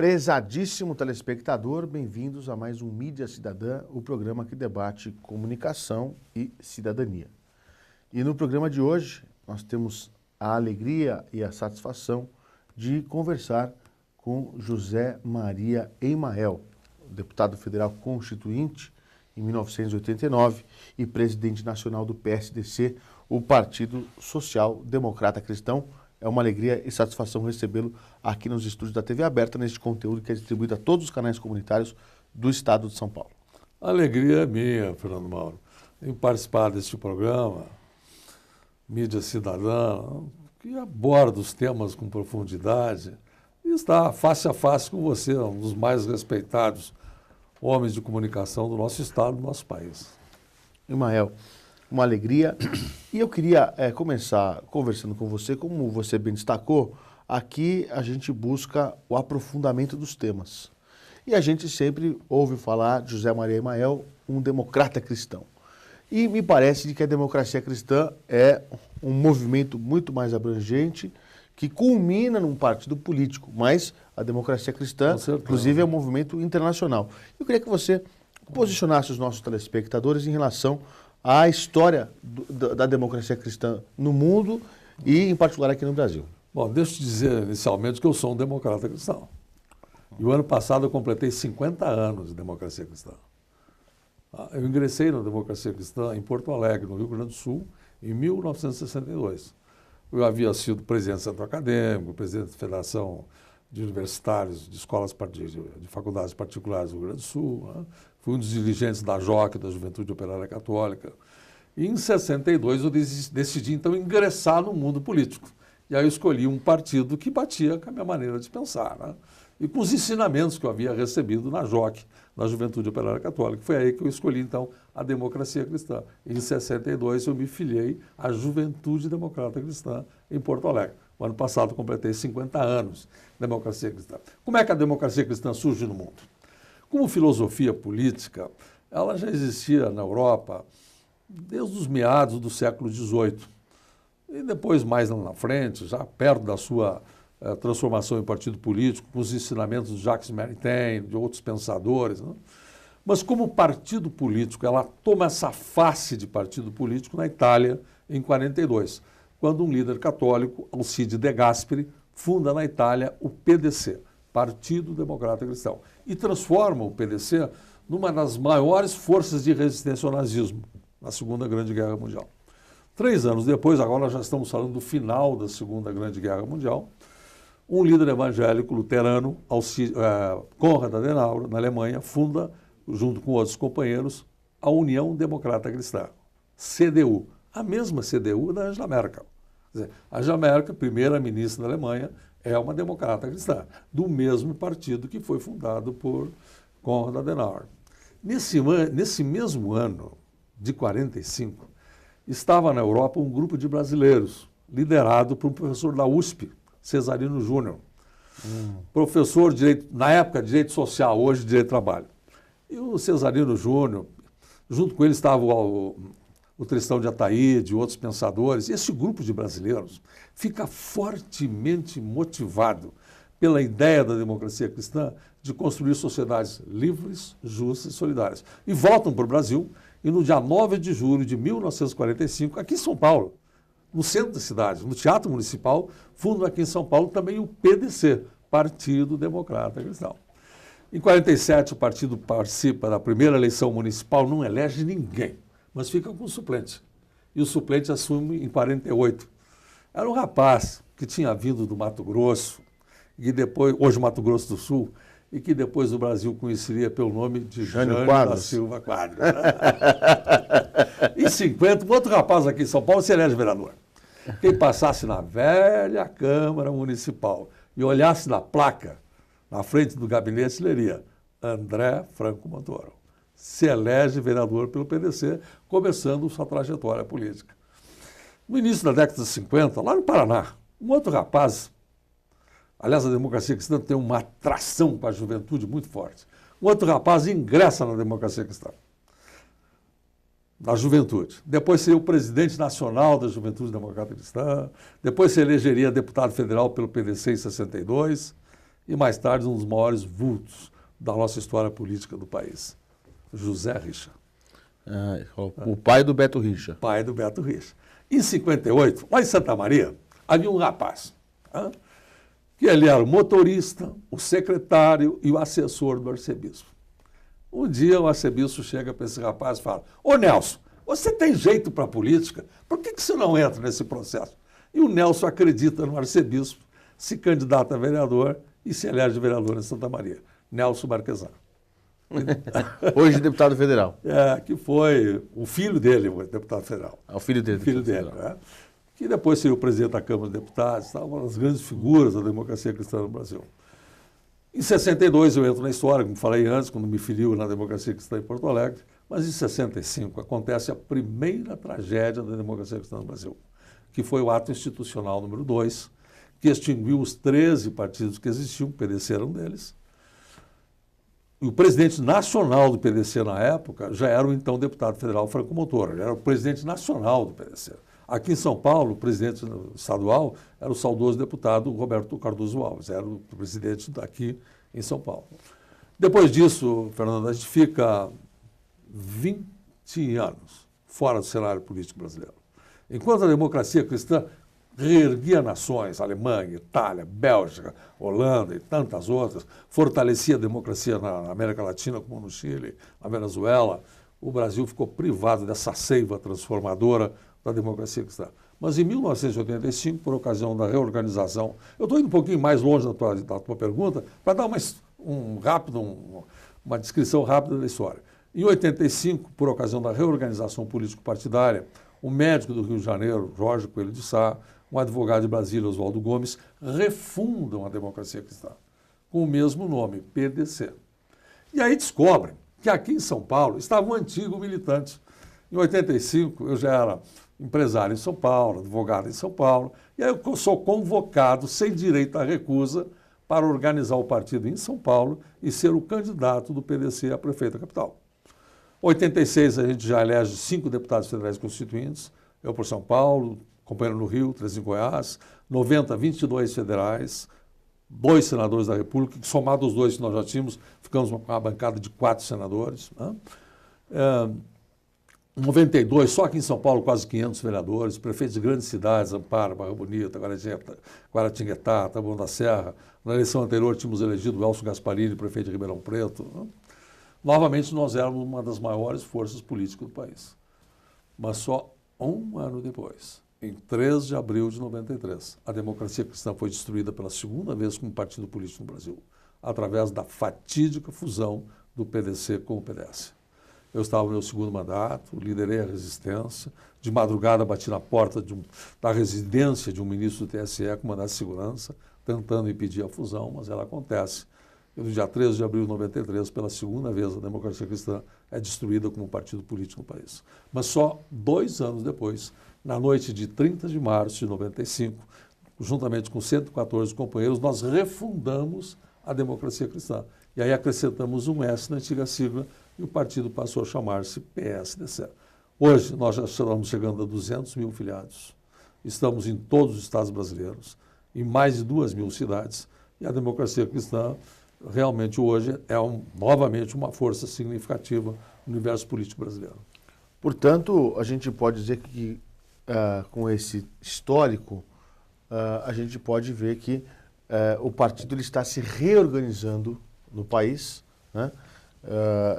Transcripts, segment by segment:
Prezadíssimo telespectador, bem-vindos a mais um Mídia Cidadã, o programa que debate comunicação e cidadania. E no programa de hoje, nós temos a alegria e a satisfação de conversar com José Maria Emael, deputado federal constituinte em 1989 e presidente nacional do PSDC, o Partido Social Democrata Cristão. É uma alegria e satisfação recebê-lo aqui nos estúdios da TV Aberta, neste conteúdo que é distribuído a todos os canais comunitários do estado de São Paulo. A alegria é minha, Fernando Mauro, em participar deste programa, Mídia Cidadã, que aborda os temas com profundidade e está face a face com você, um dos mais respeitados homens de comunicação do nosso estado, do nosso país. Emael, uma alegria. E eu queria começar conversando com você, como você bem destacou, aqui a gente busca o aprofundamento dos temas. E a gente sempre ouve falar de José Maria Emael, um democrata cristão. E me parece que a democracia cristã é um movimento muito mais abrangente, que culmina num partido político, mas a democracia cristã, inclusive, é um movimento internacional. Eu queria que você posicionasse os nossos telespectadores em relação à história da democracia cristã no mundo e, em particular, aqui no Brasil. Bom, deixa eu te dizer inicialmente que eu sou um democrata cristão. E o ano passado eu completei 50 anos de democracia cristã. Eu ingressei na democracia cristã em Porto Alegre, no Rio Grande do Sul, em 1962. Eu havia sido presidente do centro acadêmico, presidente da Federação de Universitários de Escolas de Faculdades Particulares do Rio Grande do Sul, né? Fui um dos dirigentes da JOC, da Juventude Operária Católica. E em 62 eu decidi então ingressar no mundo político. E aí eu escolhi um partido que batia com a minha maneira de pensar, né? E com os ensinamentos que eu havia recebido na JOC, na Juventude Operária Católica. Foi aí que eu escolhi então a democracia cristã. Em 62 eu me filiei à Juventude Democrata Cristã em Porto Alegre. O ano passado completei 50 anos de democracia cristã. Como é que a democracia cristã surge no mundo? Como filosofia política, ela já existia na Europa desde os meados do século XVIII. E depois, mais lá na frente, já perto da sua transformação em partido político, com os ensinamentos de Jacques Maritain, de outros pensadores, né? Mas como partido político, ela toma essa face de partido político na Itália em 42, quando um líder católico, Alcide De Gasperi, funda na Itália o PDC, Partido Democrata Cristão, e transforma o PDC numa das maiores forças de resistência ao nazismo na Segunda Grande Guerra Mundial. 3 anos depois, agora já estamos falando do final da Segunda Grande Guerra Mundial, um líder evangélico luterano, Konrad Adenauer, na Alemanha, funda, junto com outros companheiros, a União Democrata Cristã, CDU, a mesma CDU da Angela Merkel. Quer dizer, a Angela Merkel, primeira-ministra da Alemanha, é uma democrata cristã, do mesmo partido que foi fundado por Konrad Adenauer. Nesse mesmo ano, de 45, estava na Europa um grupo de brasileiros, liderado por um professor da USP, Cesarino Júnior, professor de direito, na época de direito social, hoje de direito do trabalho. E o Cesarino Júnior, junto com ele estava o Tristão de Ataíde, outros pensadores. E esse grupo de brasileiros fica fortemente motivado pela ideia da democracia cristã de construir sociedades livres, justas e solidárias. E voltam para o Brasil e no dia 9 de julho de 1945, aqui em São Paulo, no centro da cidade, no Teatro Municipal, fundam aqui em São Paulo também o PDC, Partido Democrata Cristão. Em 47, o partido participa da primeira eleição municipal, não elege ninguém, mas fica com o suplente. E o suplente assume em 48. Era um rapaz que tinha vindo do Mato Grosso, e depois, hoje Mato Grosso do Sul, e que depois o Brasil conheceria pelo nome de Jânio da Silva Quadros. Em 50, um outro rapaz aqui em São Paulo se elege vereador. Quem passasse na velha Câmara Municipal e olhasse na placa, na frente do gabinete, leria André Franco Montoro. Se elege vereador pelo PDC, começando sua trajetória política. No início da década de 50, lá no Paraná, um outro rapaz, aliás, a democracia cristã tem uma atração para a juventude muito forte. Um outro rapaz ingressa na democracia cristã, da juventude. Depois seria o presidente nacional da Juventude Democrata Cristã, depois se elegeria deputado federal pelo PDC em 62, e mais tarde um dos maiores vultos da nossa história política do país, José Richa. O pai do Beto Richa. Pai do Beto Richa. Em 58, lá em Santa Maria, havia um rapaz, que ele era o motorista, o secretário e o assessor do arcebispo. Um dia o arcebispo chega para esse rapaz e fala: ô Nelson, você tem jeito para a política? Por que você não entra nesse processo? E o Nelson acredita no arcebispo, se candidata a vereador e se elege vereador em Santa Maria. Nelson Marquesano. Hoje deputado federal. Que foi o filho dele, o deputado federal. O filho dele. O filho dele, que depois seria o presidente da Câmara dos Deputados, uma das grandes figuras da democracia cristã no Brasil. Em 62 eu entro na história, como falei antes, quando me filiu na democracia cristã em Porto Alegre, mas em 65 acontece a primeira tragédia da democracia cristã no Brasil, que foi o ato institucional número 2, que extinguiu os 13 partidos que existiam, o PDC era um deles. E o presidente nacional do PDC na época já era o então deputado federal Franco Montoro, ele era o presidente nacional do PDC. Aqui em São Paulo, o presidente estadual era o saudoso deputado Roberto Cardoso Alves, era o presidente daqui em São Paulo. Depois disso, Fernando, a gente fica 20 anos fora do cenário político brasileiro. Enquanto a democracia cristã reerguia nações, Alemanha, Itália, Bélgica, Holanda e tantas outras, fortalecia a democracia na América Latina, como no Chile, na Venezuela, o Brasil ficou privado dessa seiva transformadora da democracia cristã. Mas em 1985, por ocasião da reorganização, eu estou indo um pouquinho mais longe da tua pergunta, para dar uma descrição rápida da história. Em 85, por ocasião da reorganização político-partidária, o médico do Rio de Janeiro, Jorge Coelho de Sá, um advogado de Brasília, Oswaldo Gomes, refundam a democracia cristã, com o mesmo nome, PDC. E aí descobrem que aqui em São Paulo estava um antigo militante. Em 85, eu já era empresário em São Paulo, advogado em São Paulo, e aí eu sou convocado, sem direito à recusa, para organizar o partido em São Paulo e ser o candidato do PDC a prefeito da capital. Em 86, a gente já elege 5 deputados federais constituintes, eu por São Paulo, companheiro no Rio, 3 em Goiás, 90, 22 federais, 2 senadores da República, que somados os 2 que nós já tínhamos, ficamos com uma bancada de 4 senadores. Em 92, só aqui em São Paulo, quase 500 vereadores, prefeitos de grandes cidades, Amparo, Barra Bonita, Guaratinguetá, Taboão da Serra. Na eleição anterior, tínhamos elegido o Elcio Gasparini, prefeito de Ribeirão Preto. Novamente, nós éramos uma das maiores forças políticas do país. Mas só um ano depois, em 3 de abril de 93, a democracia cristã foi destruída pela segunda vez como partido político no Brasil, através da fatídica fusão do PDC com o PDS. Eu estava no meu segundo mandato, liderei a resistência. De madrugada, bati na porta da residência de um ministro do TSE com mandato de segurança, tentando impedir a fusão, mas ela acontece. E no dia 13 de abril de 93, pela segunda vez, a democracia cristã é destruída como partido político no país. Mas só 2 anos depois, na noite de 30 de março de 95, juntamente com 114 companheiros, nós refundamos a democracia cristã. E aí acrescentamos um S na antiga sigla e o partido passou a chamar-se PSDC. Hoje nós já estamos chegando a 200 mil filiados. Estamos em todos os estados brasileiros, em mais de 2.000 cidades. E a democracia cristã realmente hoje é novamente uma força significativa no universo político brasileiro. Portanto, a gente pode dizer que com esse histórico, a gente pode ver que o partido ele está se reorganizando no país, né?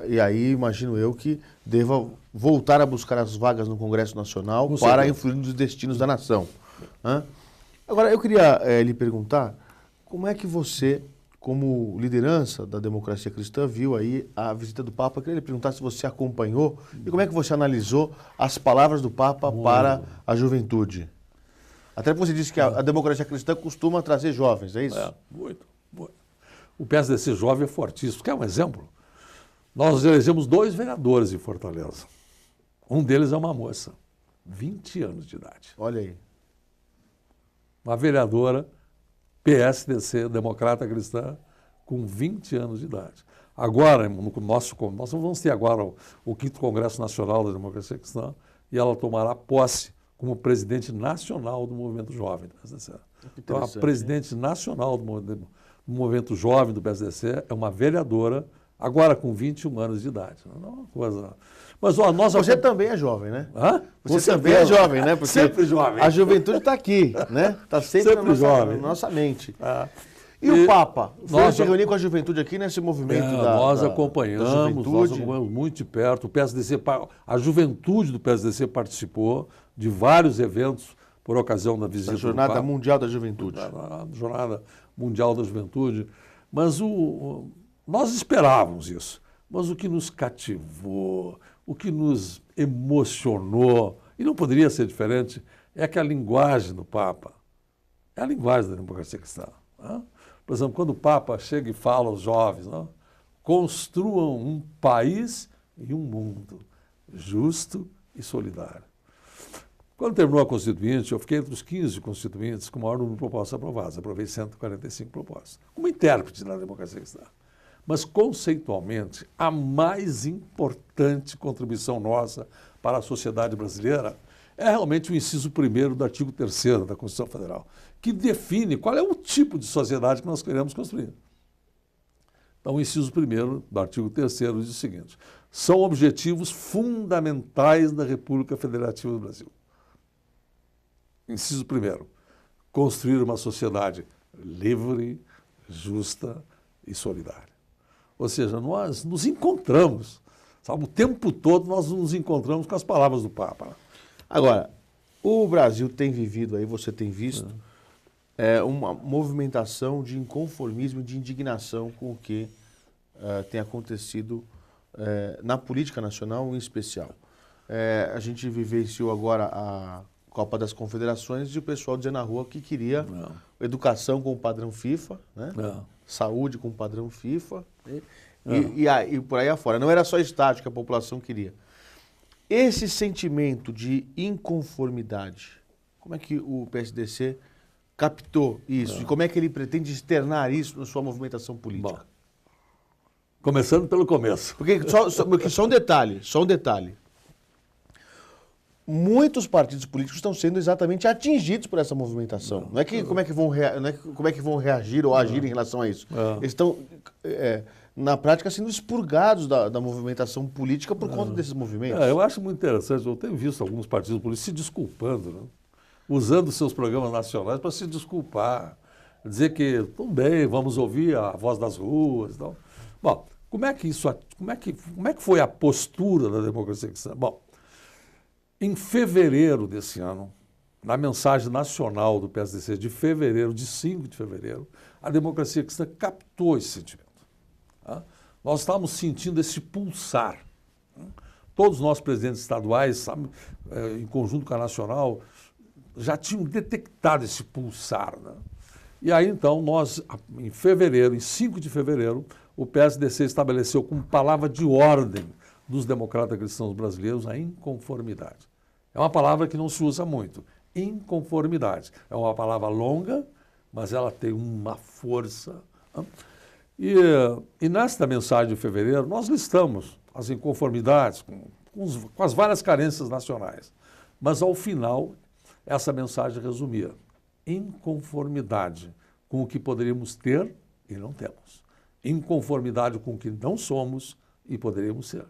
E aí imagino eu que deva voltar a buscar as vagas no Congresso Nacional para influir nos destinos da nação, né? Agora, eu queria lhe perguntar, como é que você, como liderança da democracia cristã, viu aí a visita do Papa? Eu queria lhe perguntar se você acompanhou e como é que você analisou as palavras do Papa para a juventude. Até porque você disse que a democracia cristã costuma trazer jovens, é isso? Muito. O PSDC jovem é fortíssimo. Quer um exemplo? Nós elegemos 2 vereadores em Fortaleza. Um deles é uma moça, 20 anos de idade. Olha aí. Uma vereadora PSDC, democrata cristã, com 20 anos de idade. Agora, nós vamos ter agora o 5º Congresso Nacional da Democracia Cristã e ela tomará posse como presidente nacional do Movimento Jovem do PSDC. Então, a presidente nacional do no movimento jovem do PSDC, é uma vereadora, agora com 21 anos de idade. Não é uma coisa... Mas a nossa... Você também é jovem, né? Hã? Você também é jovem, né? Porque sempre jovem. A juventude está aqui, né? Está sempre jovem. na nossa mente. Ah. E o Papa? Foi se reunir com a juventude aqui nesse movimento nós da acompanhamos muito de perto. O PSDC, a juventude do PSDC participou de vários eventos por ocasião da visita da Jornada Mundial da Juventude. Da Jornada Mundial da Juventude. Mas nós esperávamos isso. Mas o que nos cativou, o que nos emocionou, e não poderia ser diferente, é que a linguagem do Papa é a linguagem da democracia cristã. Né? Por exemplo, quando o Papa chega e fala aos jovens, né? Construam um país e um mundo justo e solidário. Quando terminou a Constituinte, eu fiquei entre os 15 constituintes com o maior número de propostas aprovadas. Aprovei 145 propostas, como intérprete da democracia cristã. Mas, conceitualmente, a mais importante contribuição nossa para a sociedade brasileira é realmente o inciso 1º do artigo 3º da Constituição Federal, que define qual é o tipo de sociedade que nós queremos construir. Então, o inciso 1º do artigo 3º diz o seguinte: são objetivos fundamentais da República Federativa do Brasil. Inciso 1º, construir uma sociedade livre, justa e solidária. Ou seja, nós nos encontramos, sabe, o tempo todo nós nos encontramos com as palavras do Papa. Agora, o Brasil tem vivido aí, você tem visto, uma movimentação de inconformismo e de indignação com o que tem acontecido na política nacional em especial. A gente vivenciou agora a Copa das Confederações e o pessoal dizendo na rua que queria educação com o padrão FIFA, né? Saúde com o padrão FIFA e por aí afora. Não era só estágio que a população queria. Esse sentimento de inconformidade, como é que o PSDC captou isso? E como é que ele pretende externar isso na sua movimentação política? Bom, começando pelo começo. Porque só um detalhe. Muitos partidos políticos estão sendo exatamente atingidos por essa movimentação. Não é que como é que vão reagir ou agir em relação a isso. Eles estão, na prática, sendo expurgados da movimentação política por conta desses movimentos. Eu acho muito interessante. Eu tenho visto alguns partidos políticos se desculpando, né? Usando seus programas nacionais para se desculpar, dizer que tudo bem, vamos ouvir a voz das ruas, então. Bom, como é que foi a postura da democracia cristã? Bom, em fevereiro desse ano, na mensagem nacional do PSDC de fevereiro, de 5 de fevereiro, a democracia cristã captou esse sentimento. Tá? Nós estávamos sentindo esse pulsar. Todos nós presidentes estaduais, sabe, em conjunto com a nacional, já tinham detectado esse pulsar. Né? E aí, então, nós, em fevereiro, em 5 de fevereiro, o PSDC estabeleceu como palavra de ordem dos democratas cristãos brasileiros a inconformidade. É uma palavra que não se usa muito. Inconformidade. É uma palavra longa, mas ela tem uma força. E nesta mensagem de fevereiro, nós listamos as inconformidades com as várias carências nacionais. Mas, ao final, essa mensagem resumia: inconformidade com o que poderíamos ter e não temos. Inconformidade com o que não somos e poderíamos ser.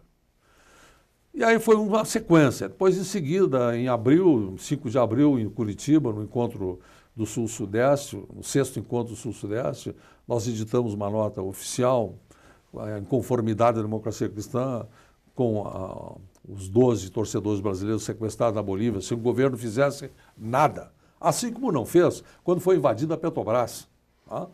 E aí foi uma sequência. Depois, em seguida, em abril, 5 de abril, em Curitiba, no encontro do Sul-Sudeste, no 6º encontro do Sul-Sudeste, nós editamos uma nota oficial, a inconformidade da democracia cristã com os 12 torcedores brasileiros sequestrados na Bolívia, se o governo fizesse nada. Assim como não fez quando foi invadida a Petrobras. Tá?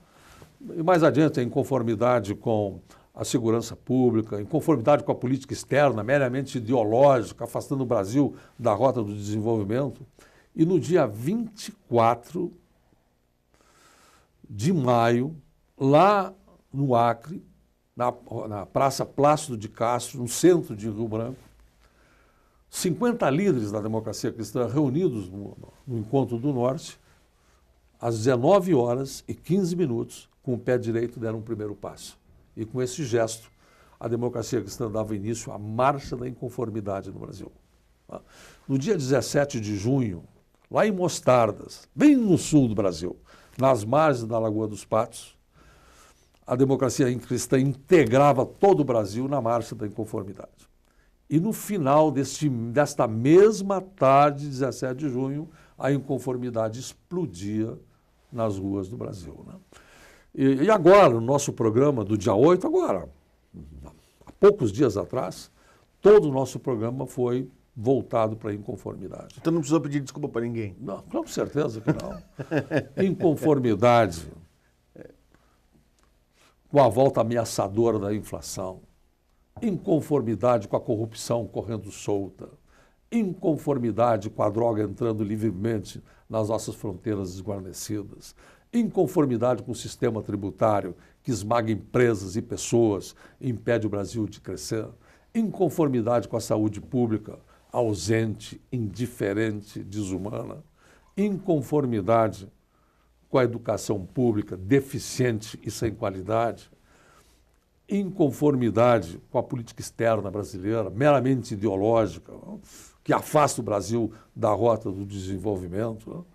E mais adiante, a inconformidade com a segurança pública, em conformidade com a política externa, meramente ideológica, afastando o Brasil da rota do desenvolvimento. E no dia 24 de maio, lá no Acre, na Praça Plácido de Castro, no centro de Rio Branco, 50 líderes da democracia cristã reunidos no Encontro do Norte, às 19h15, com o pé direito deram um primeiro passo. E com esse gesto, a democracia cristã dava início à marcha da inconformidade no Brasil. No dia 17 de junho, lá em Mostardas, bem no sul do Brasil, nas margens da Lagoa dos Patos, a democracia cristã integrava todo o Brasil na marcha da inconformidade. E no final desta mesma tarde, 17 de junho, a inconformidade explodia nas ruas do Brasil, né? E agora, no nosso programa do dia 8, agora, há poucos dias atrás, todo o nosso programa foi voltado para a inconformidade. Então não precisou pedir desculpa para ninguém? Não, com certeza que não. Inconformidade com a volta ameaçadora da inflação, inconformidade com a corrupção correndo solta, inconformidade com a droga entrando livremente nas nossas fronteiras desguarnecidas, inconformidade com o sistema tributário que esmaga empresas e pessoas e impede o Brasil de crescer, inconformidade com a saúde pública ausente, indiferente, desumana, inconformidade com a educação pública deficiente e sem qualidade, inconformidade com a política externa brasileira, meramente ideológica, que afasta o Brasil da rota do desenvolvimento,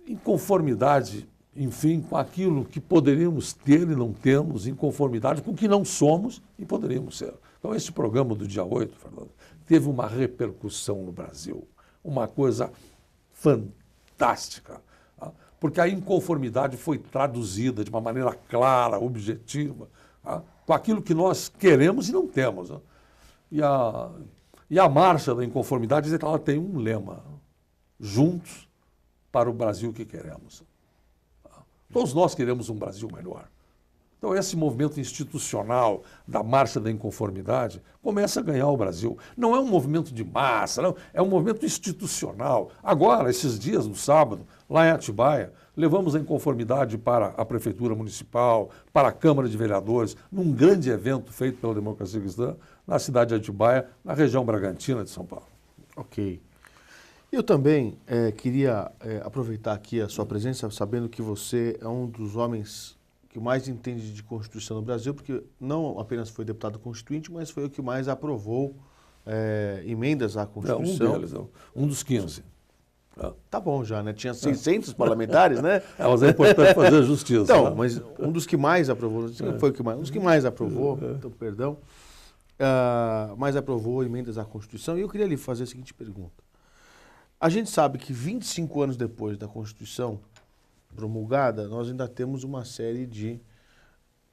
inconformidade, enfim, com aquilo que poderíamos ter e não temos, inconformidade com o que não somos e poderíamos ser. Então, esse programa do dia 8, Fernando, teve uma repercussão no Brasil, uma coisa fantástica, porque a inconformidade foi traduzida de uma maneira clara, objetiva, com aquilo que nós queremos e não temos. E a marcha da inconformidade, ela tem um lema: juntos para o Brasil que queremos. Todos nós queremos um Brasil melhor. Então, esse movimento institucional da marcha da inconformidade começa a ganhar o Brasil. Não é um movimento de massa, não, é um movimento institucional. Agora, esses dias, no sábado, lá em Atibaia, levamos a inconformidade para a Prefeitura Municipal, para a Câmara de Vereadores, num grande evento feito pela Democracia Cristã, na cidade de Atibaia, na região Bragantina de São Paulo. Ok. Eu também queria aproveitar aqui a sua presença, sabendo que você é um dos homens que mais entende de Constituição no Brasil, porque não apenas foi deputado constituinte, mas foi o que mais aprovou emendas à Constituição. Um deles, um dos 15. Tá bom já, né? Tinha 600 parlamentares, né? Mas é importante fazer justiça. Então, mas um dos que mais aprovou, foi o que mais, um dos que mais aprovou, então, perdão, mais aprovou emendas à Constituição. E eu queria lhe fazer a seguinte pergunta. A gente sabe que 25 anos depois da Constituição promulgada, nós ainda temos uma série de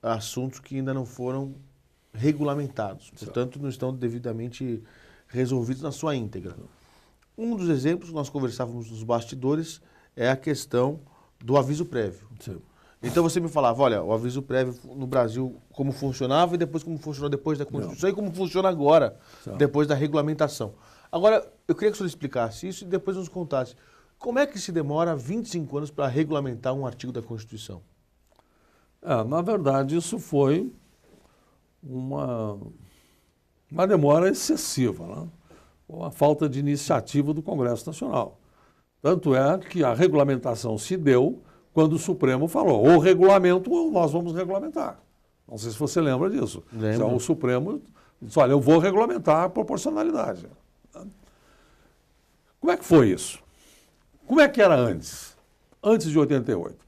assuntos que ainda não foram regulamentados, portanto, não estão devidamente resolvidos na sua íntegra. Um dos exemplos que nós conversávamos nos bastidores é a questão do aviso prévio. Sim. Então você me falava, olha, o aviso prévio no Brasil, como funcionava e depois como funcionou depois da Constituição e como funciona agora, depois da regulamentação. Agora, eu queria que o senhor explicasse isso e depois nos contasse. Como é que se demora 25 anos para regulamentar um artigo da Constituição? Na verdade, isso foi uma demora excessiva, né? Uma falta de iniciativa do Congresso Nacional. Tanto é que a regulamentação se deu quando o Supremo falou, ou regulamento ou nós vamos regulamentar. Não sei se você lembra disso. Então, o Supremo disse, olha, eu vou regulamentar a proporcionalidade. Como é que foi isso? Como é que era antes? Antes de 88.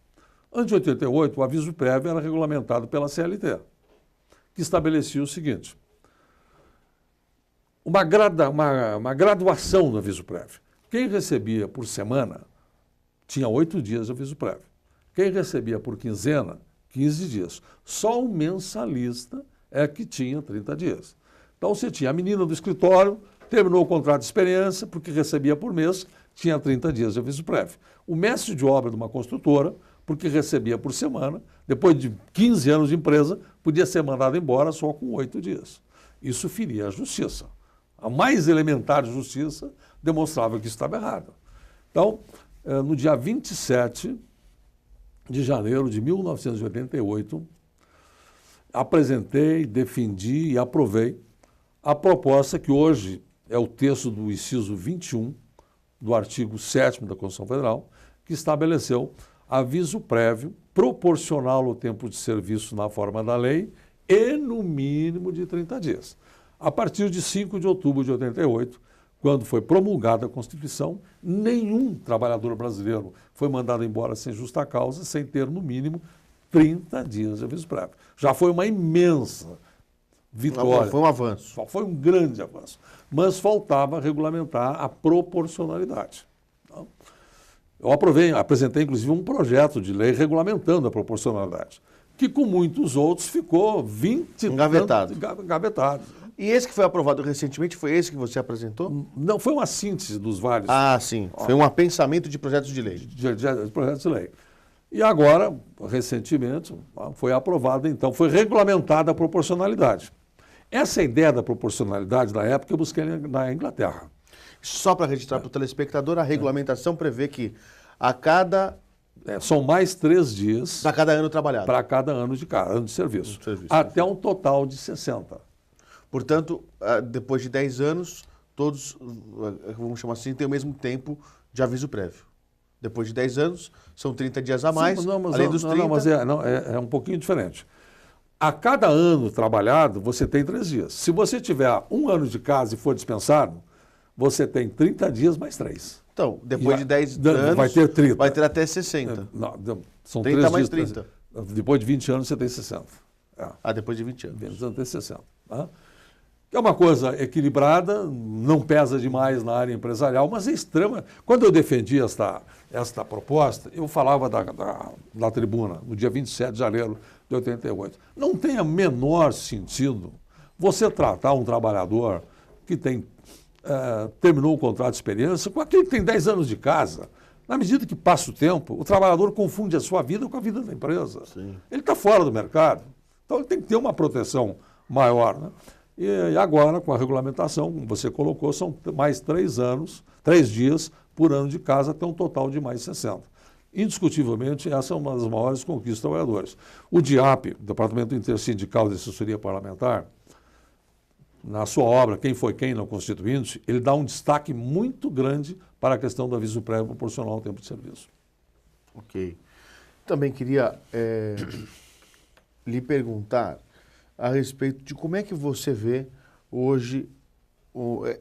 Antes de 88, o aviso prévio era regulamentado pela CLT, que estabelecia o seguinte: uma graduação no aviso prévio. Quem recebia por semana tinha 8 dias de aviso prévio. Quem recebia por quinzena, 15 dias. Só o mensalista é que tinha 30 dias. Então você tinha a menina do escritório, terminou o contrato de experiência, porque recebia por mês, tinha 30 dias de aviso prévio. O mestre de obra de uma construtora, porque recebia por semana, depois de 15 anos de empresa, podia ser mandado embora só com 8 dias. Isso feria a justiça. A mais elementar justiça demonstrava que isso estava errado. Então, no dia 27 de janeiro de 1988, apresentei, defendi e aprovei a proposta que hoje é o texto do inciso 21 do artigo 7º da Constituição Federal, que estabeleceu aviso prévio proporcional ao tempo de serviço na forma da lei e no mínimo de 30 dias. A partir de 5 de outubro de 88, quando foi promulgada a Constituição, nenhum trabalhador brasileiro foi mandado embora sem justa causa, sem ter, no mínimo, 30 dias de aviso prévio. Já foi uma imensa vitória. Foi um avanço. Foi um grande avanço. Mas faltava regulamentar a proporcionalidade. Então, eu apresentei, inclusive, um projeto de lei regulamentando a proporcionalidade, que com muitos outros ficou 20 engavetado. Engavetado. E esse que foi aprovado recentemente, foi esse que você apresentou? Não, foi uma síntese dos vários. Ah, sim. Foi um apensamento de projetos de lei. De projetos de lei. E agora, recentemente, foi aprovada, então, foi regulamentada a proporcionalidade. Essa ideia da proporcionalidade, na época, eu busquei na Inglaterra. Só para registrar para o telespectador, a regulamentação prevê que a cada... são mais 3 dias... Para cada ano trabalhado. Para cada ano de serviço. Até um total de 60. Portanto, depois de 10 anos, todos, vamos chamar assim, têm o mesmo tempo de aviso prévio. Depois de 10 anos, são 30 dias a mais, além dos 30... Não, mas é um pouquinho diferente. A cada ano trabalhado, você tem 3 dias. Se você tiver 1 ano de casa e for dispensado, você tem 30 dias mais 3. Então, depois de 10 anos, vai ter 30. Vai ter até 60. São 30 3 mais dias, 30. Depois de 20 anos, você tem 60. Depois de 20 anos. 20 anos tem 60. É uma coisa equilibrada, não pesa demais na área empresarial, mas é extrema. Quando eu defendi esta proposta, eu falava da tribuna, no dia 27 de janeiro de 88. Não tem o menor sentido você tratar um trabalhador que terminou o contrato de experiência com aquele que tem 10 anos de casa. Na medida que passa o tempo, o trabalhador confunde a sua vida com a vida da empresa. Sim. Ele está fora do mercado. Então ele tem que ter uma proteção maior, né? E agora, com a regulamentação, como você colocou, são mais 3 dias por ano de casa, até um total de mais 60. Indiscutivelmente, essa é uma das maiores conquistas dos trabalhadores. O DIAP, Departamento Intersindical de Assessoria Parlamentar, na sua obra, Quem Foi Quem na Constituinte, ele dá um destaque muito grande para a questão do aviso prévio proporcional ao tempo de serviço. Ok. Também queria lhe perguntar a respeito de como é que você vê hoje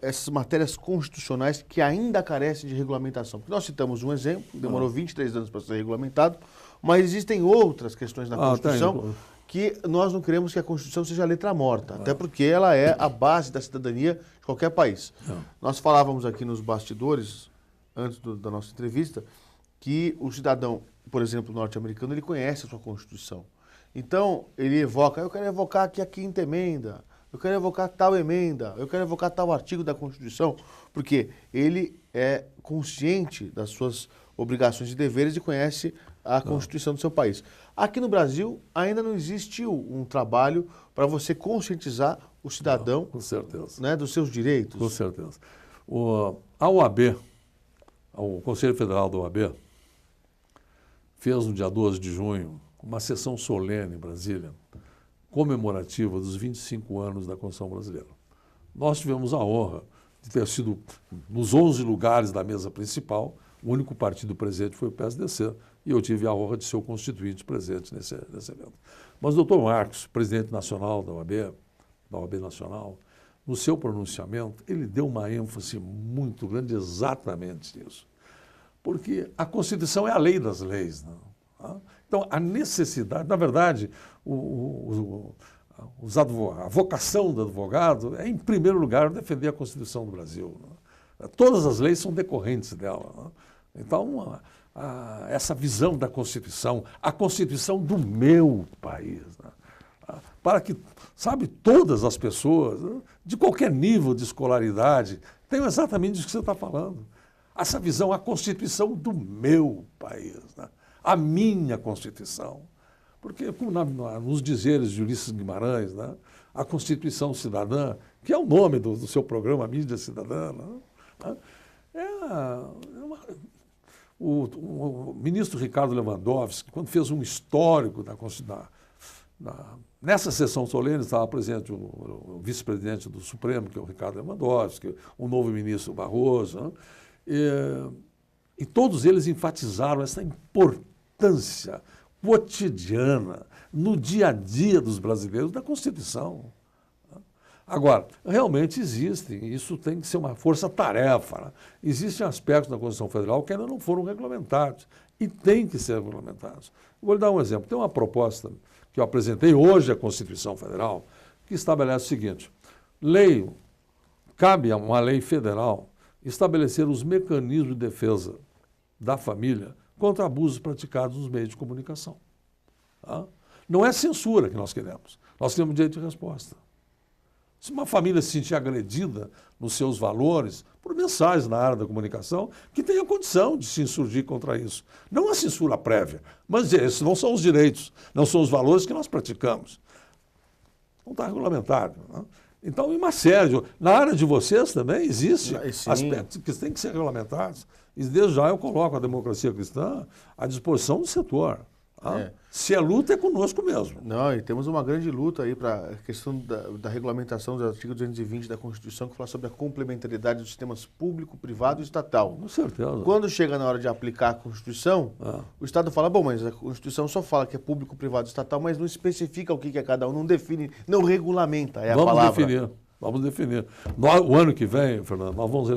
essas matérias constitucionais que ainda carecem de regulamentação. Porque nós citamos um exemplo, demorou 23 anos para ser regulamentado, mas existem outras questões na Constituição que nós não queremos que a Constituição seja letra morta, até porque ela é a base da cidadania de qualquer país. Nós falávamos aqui nos bastidores, antes da nossa entrevista, que o cidadão, por exemplo, norte-americano, ele conhece a sua Constituição. Então, ele evoca, eu quero evocar aqui a 5ª emenda, eu quero evocar tal emenda, eu quero evocar tal artigo da Constituição, porque ele é consciente das suas obrigações e deveres e conhece a Constituição do seu país. Aqui no Brasil, ainda não existiu um trabalho para você conscientizar o cidadão com certeza, né, dos seus direitos. Com certeza. A OAB, o Conselho Federal da OAB, fez no dia 12 de junho uma sessão solene em Brasília, comemorativa dos 25 anos da Constituição brasileira. Nós tivemos a honra de ter sido, nos 11 lugares da mesa principal, o único partido presente foi o PSDC, e eu tive a honra de ser o constituinte presente nesse evento. Mas o doutor Marcos, presidente nacional da OAB Nacional, no seu pronunciamento, ele deu uma ênfase muito grande exatamente nisso. Porque a Constituição é a lei das leis, né? Então, a necessidade, na verdade, a vocação do advogado é, em primeiro lugar, defender a Constituição do Brasil, né? Todas as leis são decorrentes dela, né? Então, essa visão da Constituição, a Constituição do meu país, né? Para que, sabe, todas as pessoas, né, de qualquer nível de escolaridade, tenham exatamente isso que você está falando. Essa visão, a Constituição do meu país, né? A minha Constituição. Porque, como nos dizeres de Ulisses Guimarães, né, a Constituição Cidadã, que é o nome do seu programa Mídia Cidadã, né, o ministro Ricardo Lewandowski, quando fez um histórico nessa sessão solene, estava presente o vice-presidente do Supremo, que é o Ricardo Lewandowski, o novo ministro Barroso, né, e todos eles enfatizaram essa importância cotidiana, no dia a dia dos brasileiros, da Constituição. Agora, realmente existem, isso tem que ser uma força-tarefa. Né? Existem aspectos da Constituição Federal que ainda não foram regulamentados e têm que ser regulamentados. Vou lhe dar um exemplo. Tem uma proposta que eu apresentei hoje à Constituição Federal que estabelece o seguinte: cabe a uma lei federal estabelecer os mecanismos de defesa da família contra abusos praticados nos meios de comunicação. Tá? Não é censura que nós queremos. Nós temos direito de resposta. Se uma família se sentir agredida nos seus valores, por mensagens na área da comunicação, que tenha condição de se insurgir contra isso. Não a censura prévia, mas esses não são os direitos, não são os valores que nós praticamos. Não está regulamentado. Né? Então, em uma série, na área de vocês também existe aspectos que têm que ser regulamentados. E desde já eu coloco a democracia cristã à disposição do setor. Tá? Se é luta, é conosco mesmo. Não, e temos uma grande luta aí para a questão da regulamentação do artigo 220 da Constituição, que fala sobre a complementariedade dos sistemas público, privado e estatal. Com certeza. Quando chega na hora de aplicar a Constituição, o Estado fala, bom, mas a Constituição só fala que é público, privado e estatal, mas não especifica o que é cada um, não define, não regulamenta, é a palavra. Vamos definir. O ano que vem, Fernando, nós vamos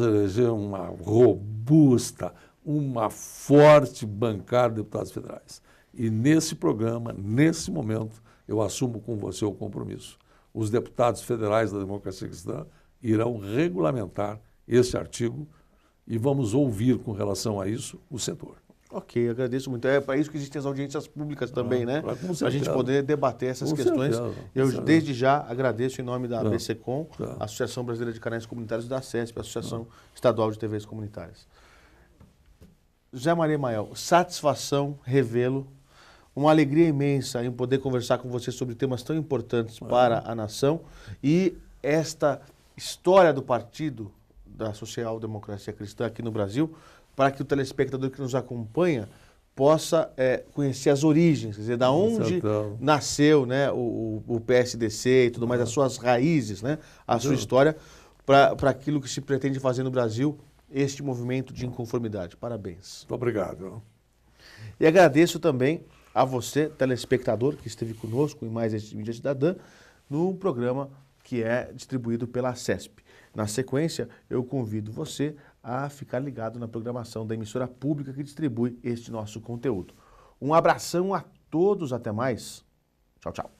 eleger uma robusta, uma forte bancada de deputados federais. E nesse programa, nesse momento, eu assumo com você o compromisso. Os deputados federais da democracia cristã irão regulamentar esse artigo e vamos ouvir com relação a isso o setor. Ok, agradeço muito. É para isso que existem as audiências públicas também, né? Para a gente poder debater essas questões. Eu, desde já, agradeço em nome da ABCCom, Associação Brasileira de Canais Comunitários, da CESP, Associação Estadual de TVs Comunitárias. José Maria Mael, satisfação, revê-lo. Uma alegria imensa em poder conversar com você sobre temas tão importantes para a nação. E esta história do partido da Social Democracia Cristã aqui no Brasil, para que o telespectador que nos acompanha possa conhecer as origens, quer dizer, da onde nasceu, né, o PSDC e tudo mais, as suas raízes, né, a sua história, para aquilo que se pretende fazer no Brasil, este movimento de inconformidade. Parabéns. Muito obrigado. E agradeço também a você, telespectador, que esteve conosco em mais este Mídia Cidadã, no programa que é distribuído pela CESP. Na sequência, eu convido você a ficar ligado na programação da emissora pública que distribui este nosso conteúdo. Um abração a todos, até mais. Tchau, tchau.